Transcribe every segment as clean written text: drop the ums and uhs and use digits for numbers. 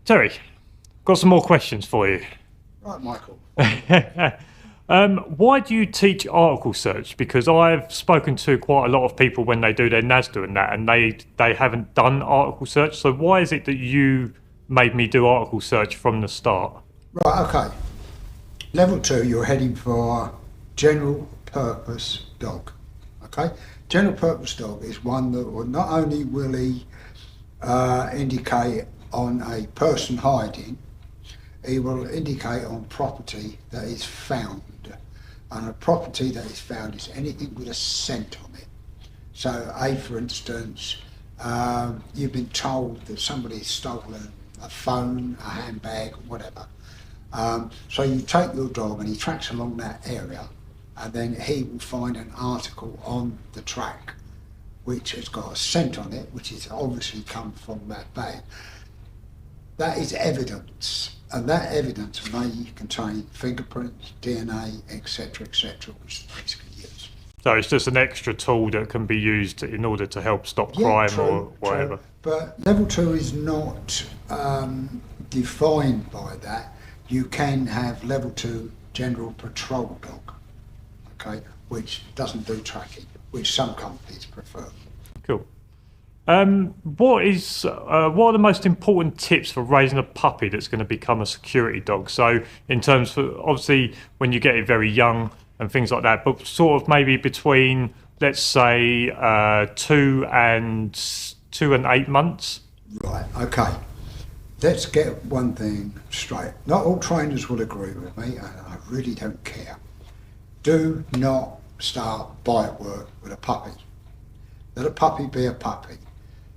Terry, got some more questions for you. Right, Michael. Why do you teach article search? Because I've spoken to quite a lot of people when they do their NASDA and that, and they haven't done article search. So why is it that you made me do article search from the start? Right, okay. Level 2, you're heading for general purpose dog. Okay? General purpose dog is one that will not only will he indicate on a person hiding, he will indicate on property that is found. And a property that is found is anything with a scent on it. So, for instance, you've been told that somebody's stolen a phone, a handbag, whatever. So you take your dog and he tracks along that area, and then he will find an article on the track which has got a scent on it, which is obviously come from that bag. That is evidence, and that evidence may contain fingerprints, DNA, etc., which the police can use. So it's just an extra tool that can be used in order to help stop crime or whatever. True. But level 2 is not defined by that. You can have level 2 general patrol dog, okay, which doesn't do tracking, which some companies prefer. Cool. What are the most important tips for raising a puppy that's going to become a security dog? So in terms of, obviously, when you get it very young and things like that, but sort of maybe between, let's say, 2 and 8 months. Right, okay. Let's get one thing straight. Not all trainers will agree with me, and I really don't care. Do not start bite work with a puppy. Let a puppy be a puppy.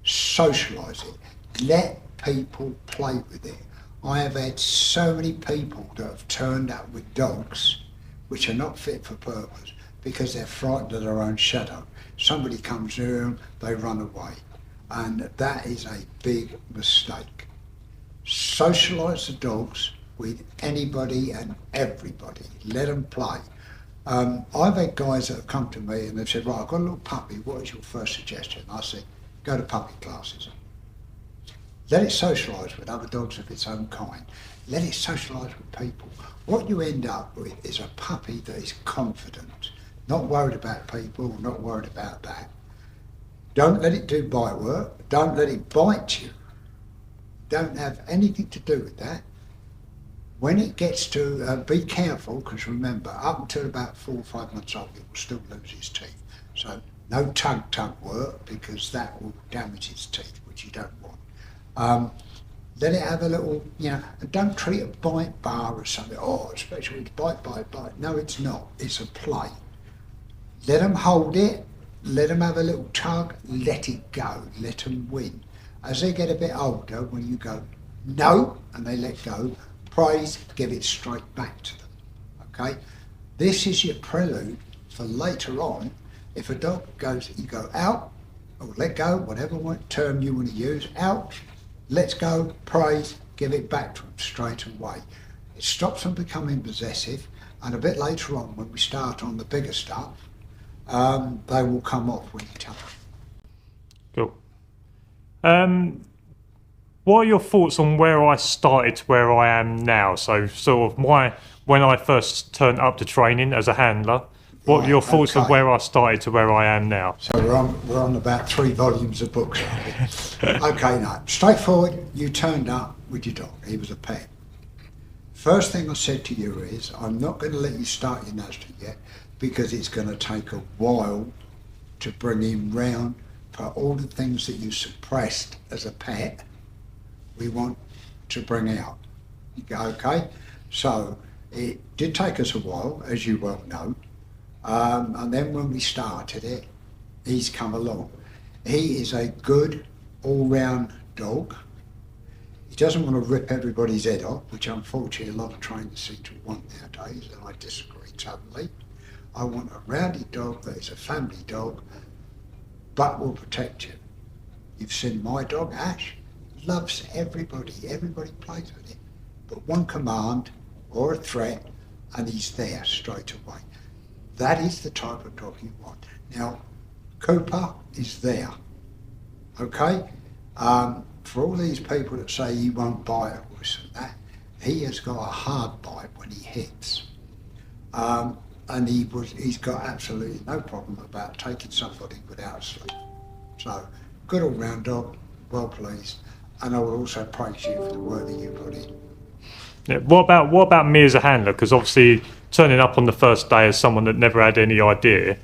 Socialise it. Let people play with it. I have had so many people that have turned up with dogs which are not fit for purpose because they're frightened of their own shadow. Somebody comes near them, they run away. And that is a big mistake. Socialise the dogs with anybody and everybody. Let them play. I've had guys that have come to me and they've said, right, I've got a little puppy, what is your first suggestion? I said, go to puppy classes. Let it socialise with other dogs of its own kind. Let it socialise with people. What you end up with is a puppy that is confident, not worried about people, not worried about that. Don't let it do bite work. Don't let it bite you. Don't have anything to do with that. When it gets to, be careful, because remember, up until about 4 or 5 months old, it will still lose its teeth. So no tug work, because that will damage its teeth, which you don't want. Let it have a little, and don't treat a bite bar as something, especially with bite. No, it's not. It's a play. Let them hold it. Let them have a little tug. Let it go. Let them win. As they get a bit older, when you go, no, and they let go, praise, give it straight back to them, okay? This is your prelude for later on. If a dog goes, you go out, or let go, whatever term you want to use, out, let's go, praise, give it back to them straight away. It stops them becoming possessive, and a bit later on, when we start on the bigger stuff, they will come off when you tell them. Cool. What are your thoughts on where I started to where I am now? So sort of when I first turned up to training as a handler, what are your thoughts on where I started to where I am now? So we're on about 3 volumes of books. Okay, now, straightforward, you turned up with your dog. He was a pet. First thing I said to you is, I'm not going to let you start your NASDA yet because it's going to take a while to bring him round for all the things that you suppressed as a pet. We want to bring out. Okay, so it did take us a while, as you well know, and then when we started it, he's come along. He is a good all-round dog. He doesn't want to rip everybody's head off, which unfortunately a lot of trainers seem to want nowadays, and I disagree totally. I want a rounded dog that is a family dog, but will protect you. You've seen my dog, Ash. Loves everybody plays with him. But one command or a threat and he's there straight away. That is the type of dog you want. Now, Cooper is there, okay? for all these people that say he won't bite or this and that, he has got a hard bite when he hits. And he's got absolutely no problem about taking somebody without a sleep. So, good all-round dog, well pleased, and I will also praise you for the work that you put in. Yeah. What about me as a handler? Because obviously, turning up on the first day as someone that never had any idea,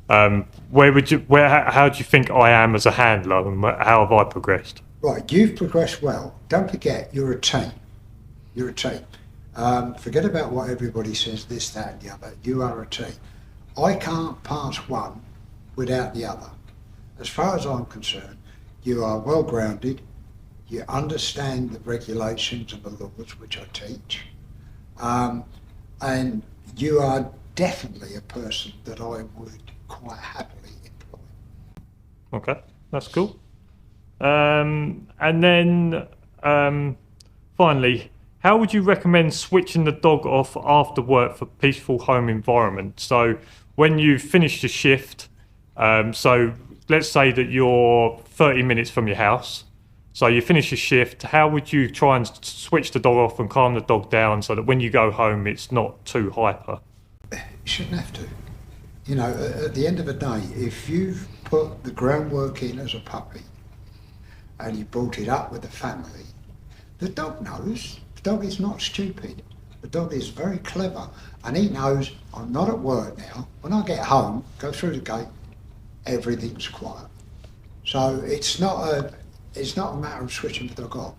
how do you think I am as a handler, and how have I progressed? Right, you've progressed well. Don't forget, you're a team. You're a team. Forget about what everybody says, this, that, and the other. You are a team. I can't pass one without the other. As far as I'm concerned, you are well grounded. You understand the regulations and the laws which I teach, and you are definitely a person that I would quite happily employ. Okay, that's cool. And then finally, how would you recommend switching the dog off after work for peaceful home environment? So when you finish your shift, so let's say that you're 30 minutes from your house. So you finish your shift, how would you try and switch the dog off and calm the dog down so that when you go home, it's not too hyper? You shouldn't have to. You know, at the end of the day, if you've put the groundwork in as a puppy and you brought it up with the family, the dog knows. The dog is not stupid. The dog is very clever, and he knows I'm not at work now. When I get home, go through the gate, everything's quiet. So it's not a matter of switching the dog off.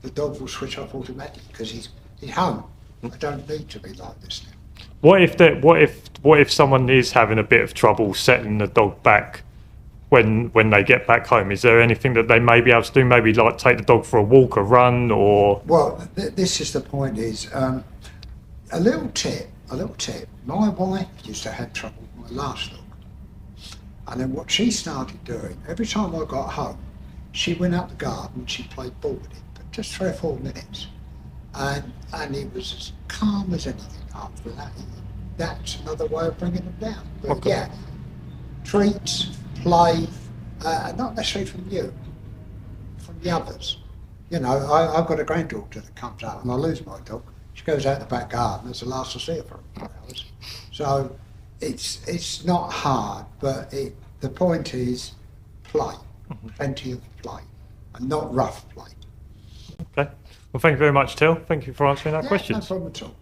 The dog will switch off automatically because he's home. I don't need to be like this now. What if someone is having a bit of trouble settling the dog back when they get back home? Is there anything that they may be able to do? Maybe like take the dog for a walk, a run, or? Well, this is the point. Is a little tip. My wife used to have trouble with my last dog, and then what she started doing every time I got home, she went up the garden and she played ball with it, but just 3 or 4 minutes, and it was as calm as anything after that. That's another way of bringing them down. But okay. Yeah, treats, play, not necessarily from you, from the others. You know, I've got a granddaughter that comes out and I lose my dog. She goes out the back garden, that's the last I see her for a few hours. So it's not hard, but the point is play, plenty of play, and not rough play. Okay. Well, thank you very much, Till. Thank you for answering our Yeah, questions. no problem at all.